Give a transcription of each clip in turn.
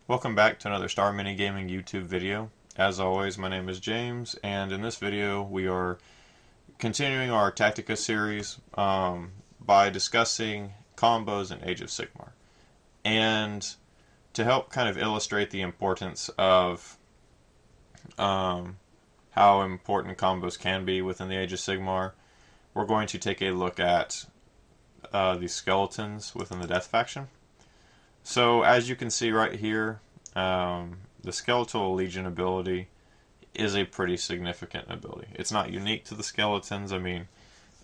Welcome back to another Star Mini Gaming YouTube video. As always, my name is James, and in this video we are continuing our Tactica series by discussing combos in Age of Sigmar. And to help kind of illustrate the importance of how important combos can be within the Age of Sigmar, we're going to take a look at the skeletons within the Death faction. So as you can see right here, the Skeletal Legion ability is a pretty significant ability. It's not unique to the skeletons. I mean,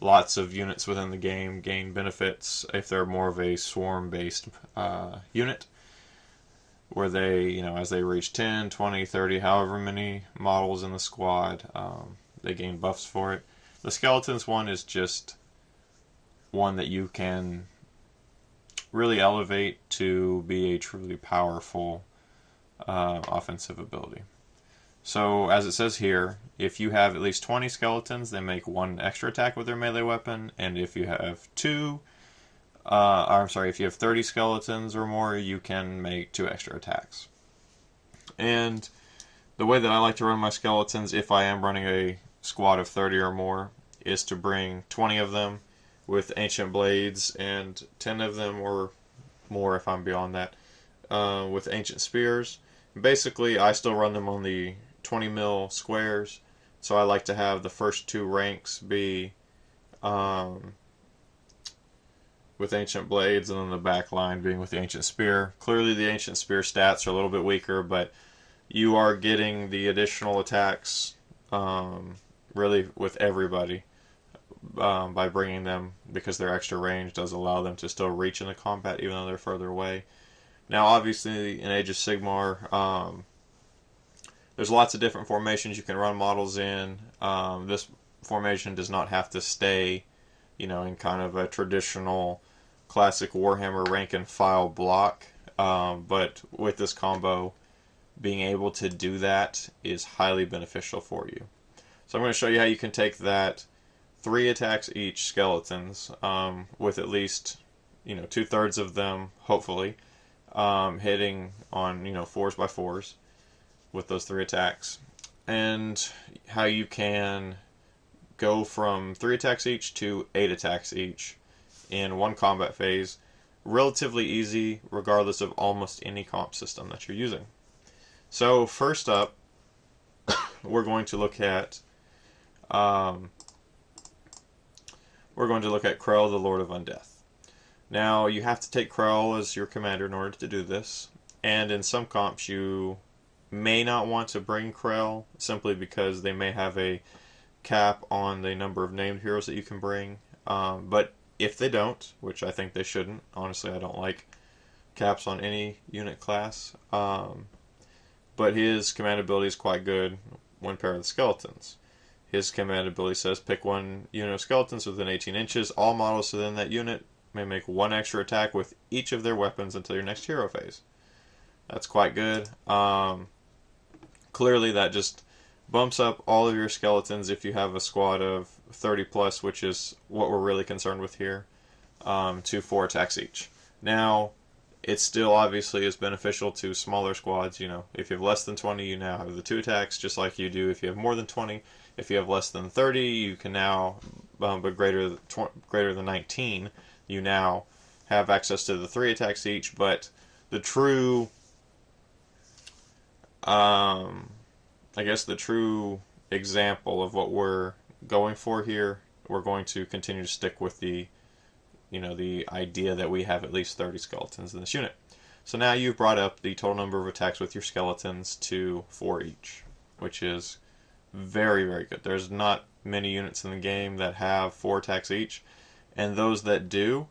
lots of units within the game gain benefits if they're more of a swarm-based unit, where they, as they reach 10, 20, 30, however many models in the squad, they gain buffs for it. The skeletons one is just one that you can really elevate to be a truly powerful offensive ability. So as it says here, if you have at least 20 skeletons, they make one extra attack with their melee weapon, and if you have if you have 30 skeletons or more, you can make 2 extra attacks. And the way that I like to run my skeletons, if I am running a squad of 30 or more, is to bring 20 of them with Ancient Blades and 10 of them or more if I'm beyond that with Ancient Spears. Basically, I still run them on the 20 mil squares, so I like to have the first 2 ranks be with Ancient Blades, and then the back line being with the Ancient Spear. Clearly the Ancient Spear stats are a little bit weaker, but you are getting the additional attacks really with everybody by bringing them, because their extra range does allow them to still reach in the combat even though they're further away. Now obviously in Age of Sigmar there's lots of different formations you can run models in. This formation does not have to stay in kind of a traditional classic Warhammer rank and file block, but with this combo, being able to do that is highly beneficial for you. So I'm going to show you how you can take that 3 attacks each skeletons with at least 2/3 of them hopefully hitting on 4s by 4s with those 3 attacks, and how you can go from 3 attacks each to 8 attacks each in one combat phase. Relatively easy regardless of almost any comp system that you're using. So first up, we're going to look at Krell, the Lord of Undeath. Now you have to take Krell as your commander in order to do this, and in some comps you may not want to bring Krell simply because they may have a cap on the number of named heroes that you can bring. But if they don't, which I think they shouldn't, honestly I don't like caps on any unit class, but his command ability is quite good when paired with skeletons. His command ability says pick one unit of skeletons within 18 inches. All models within that unit may make 1 extra attack with each of their weapons until your next hero phase. That's quite good. Clearly that just bumps up all of your skeletons if you have a squad of 30 plus, which is what we're really concerned with here, to 4 attacks each. Now, it still obviously is beneficial to smaller squads. If you have less than 20, you now have the 2 attacks, just like you do if you have more than 20. If you have less than 30, you can now, but greater than 19, you now have access to the 3 attacks each. But the true, the true example of what we're going for here, we're going to continue to stick with the idea that we have at least 30 skeletons in this unit. So now you've brought up the total number of attacks with your skeletons to 4 each, which is very, very good. There's not many units in the game that have 4 attacks each, and those that do,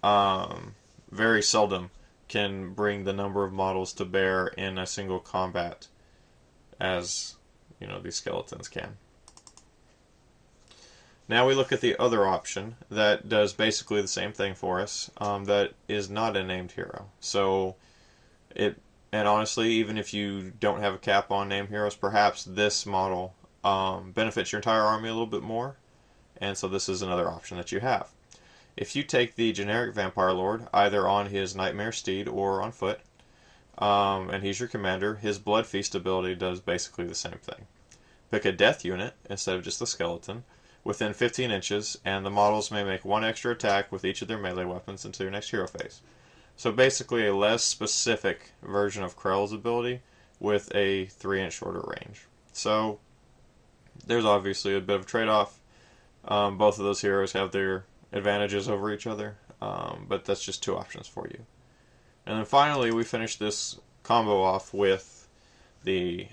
very seldom can bring the number of models to bear in a single combat as these skeletons can. Now we look at the other option that does basically the same thing for us, that is not a named hero. So and honestly, even if you don't have a cap on named heroes, perhaps this model benefits your entire army a little bit more, and so this is another option that you have. If you take the generic Vampire Lord, either on his Nightmare Steed or on foot, and he's your commander. His Blood Feast ability does basically the same thing. Pick a death unit instead of just the skeleton within 15 inches, and the models may make one extra attack with each of their melee weapons until your next hero phase. So basically a less specific version of Krell's ability with a 3-inch shorter range. So there's obviously a bit of a trade-off. Both of those heroes have their advantages over each other, but that's just two options for you. And then finally we finish this combo off with the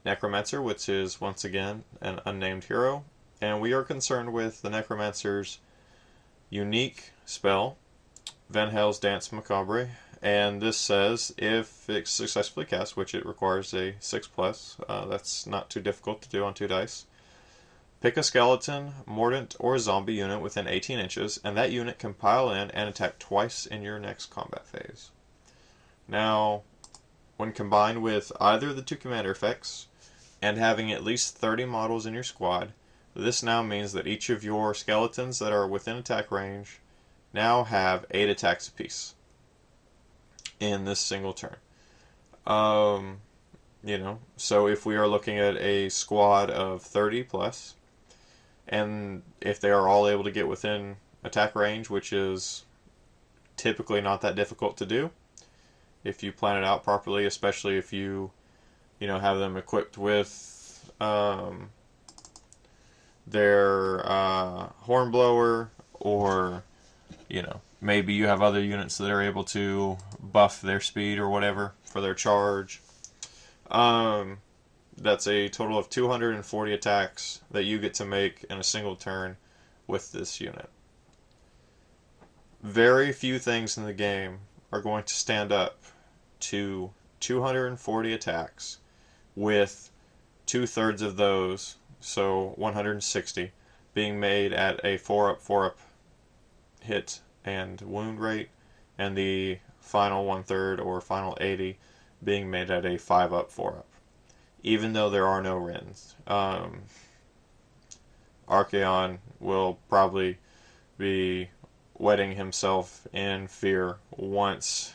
Necromancer, which is once again an unnamed hero, and we are concerned with the Necromancer's unique spell, Vanhel's Dance Macabre, and this says if it's successfully cast, which it requires a 6+, that's not too difficult to do on 2 dice, pick a skeleton, mordant, or zombie unit within 18 inches, and that unit can pile in and attack twice in your next combat phase. Now, when combined with either of the two commander effects, and having at least 30 models in your squad, this now means that each of your skeletons that are within attack range now have 8 attacks apiece in this single turn. So if we are looking at a squad of 30 plus, and if they are all able to get within attack range, which is typically not that difficult to do if you plan it out properly, especially if you have them equipped with their hornblower, or maybe you have other units that are able to buff their speed or whatever for their charge. That's a total of 240 attacks that you get to make in a single turn with this unit. Very few things in the game are going to stand up to 240 attacks with 2/3 of those, so 160, being made at a 4+4+ hit and wound rate, and the final 1/3 or final 80 being made at a 5+4+, even though there are no Wrens. Archaon will probably be wetting himself in fear once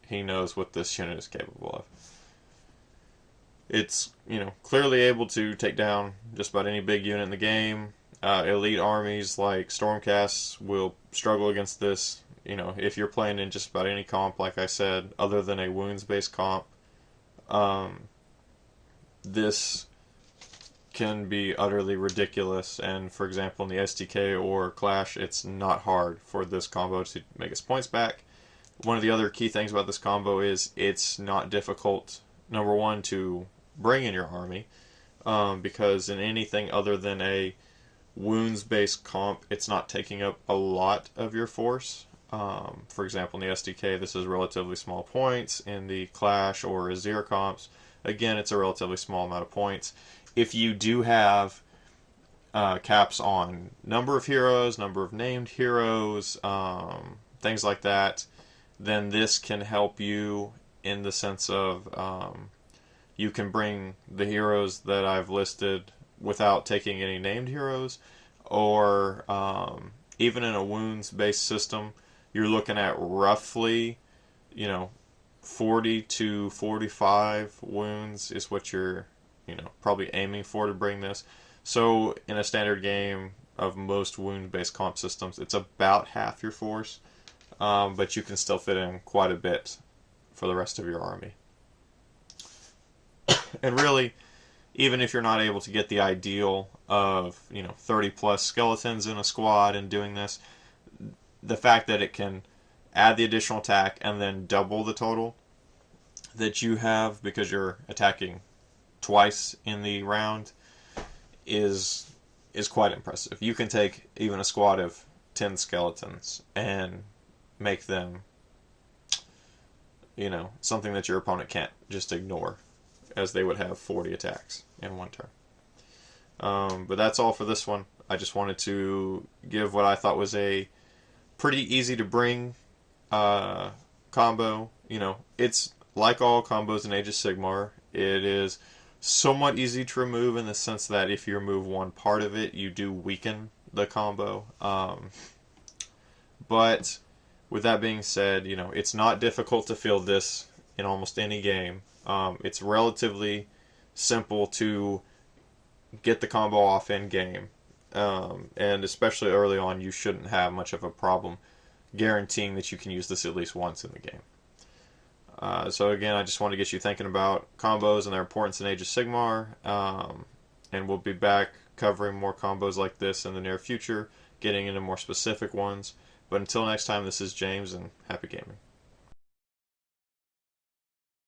he knows what this unit is capable of. It's clearly able to take down just about any big unit in the game. Elite armies like Stormcasts will struggle against this. If you're playing in just about any comp, like I said, other than a wounds-based comp, this can be utterly ridiculous. And for example, in the STK or Clash, it's not hard for this combo to make its points back. One of the other key things about this combo is it's not difficult, number one, to bring in your army, because in anything other than a wounds-based comp, it's not taking up a lot of your force. For example, in the SDK, this is relatively small points. In the Clash or Azir comps, again, it's a relatively small amount of points. If you do have caps on number of heroes, number of named heroes, things like that, then this can help you in the sense of you can bring the heroes that I've listed without taking any named heroes, or even in a wounds-based system, you're looking at roughly, 40 to 45 wounds is what you're, probably aiming for to bring this. So in a standard game of most wound-based comp systems, it's about half your force, but you can still fit in quite a bit for the rest of your army. And really, even if you're not able to get the ideal of 30 plus skeletons in a squad and doing this, the fact that it can add the additional attack and then double the total that you have because you're attacking twice in the round is quite impressive. You can take even a squad of 10 skeletons and make them something that your opponent can't just ignore, as they would have 40 attacks in one turn. But that's all for this one. I just wanted to give what I thought was a pretty easy to bring combo. It's like all combos in Age of Sigmar. It is somewhat easy to remove in the sense that if you remove one part of it, you do weaken the combo. But with that being said, it's not difficult to feel this in almost any game. It's relatively simple to get the combo off in game, and especially early on, you shouldn't have much of a problem guaranteeing that you can use this at least once in the game. So again, I just want to get you thinking about combos and their importance in Age of Sigmar, and we'll be back covering more combos like this in the near future, getting into more specific ones. But until next time, this is James, and happy gaming.